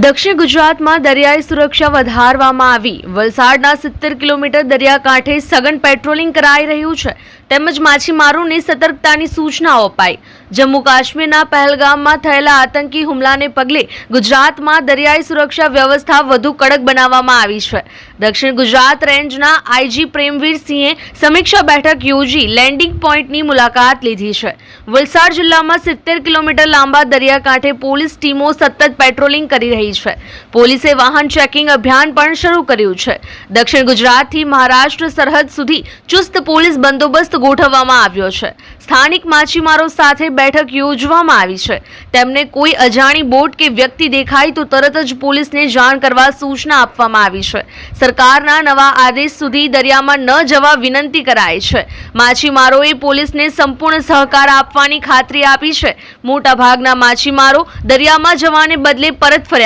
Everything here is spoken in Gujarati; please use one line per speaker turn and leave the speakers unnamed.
દક્ષિણ ગુજરાતમાં દરિયાઈ સુરક્ષા વધારવામાં આવી। વલસાડના 70 કિલોમીટર દરિયાકાંઠે સઘન પેટ્રોલિંગ કરાઈ રહ્યું છે તેમજ માછીમારોને સતર્કતાની સૂચનાઓ અપાઈ। જમ્મુ કાશ્મીરના પહેલગામમાં થયેલા આતંકી હુમલાને પગલે ગુજરાતમાં દરિયાઈ સુરક્ષા વ્યવસ્થા વધુ કડક બનાવવામાં આવી છે। દક્ષિણ ગુજરાત રેન્જના આઈજી પ્રેમવીર સિંહે સમીક્ષા બેઠક યોજી લેન્ડિંગ પોઈન્ટની મુલાકાત લીધી છે। વલસાડ જિલ્લામાં 70 કિલોમીટર લાંબા દરિયાકાંઠે પોલીસ ટીમો સતત પેટ્રોલિંગ કરી રહી છે। પોલીસે વાહન ચેકિંગ અભિયાન પણ શરૂ કર્યું છે। દક્ષિણ ગુજરાતથી મહારાષ્ટ્ર સરહદ સુધી ચુસ્ત પોલીસ બંદોબસ્ત ગોઠવવામાં આવ્યો છે। સ્થાનિક માછીમારો સાથે બેઠક યોજવામાં આવી છે। તેમને કોઈ અજાણી બોટ કે વ્યક્તિ દેખાય તો તરત જ પોલીસને જાણ કરવા સૂચના આપવામાં આવી છે। સરકારના નવા આદેશ સુધી દરિયામાં ન જવા વિનંતી કરાઈ છે। માછીમારોએ પોલીસને સંપૂર્ણ સહકાર આપવાની ખાતરી આપી છે। મોટાભાગના માછીમારો દરિયામાં જવાને બદલે પરત ફર્યા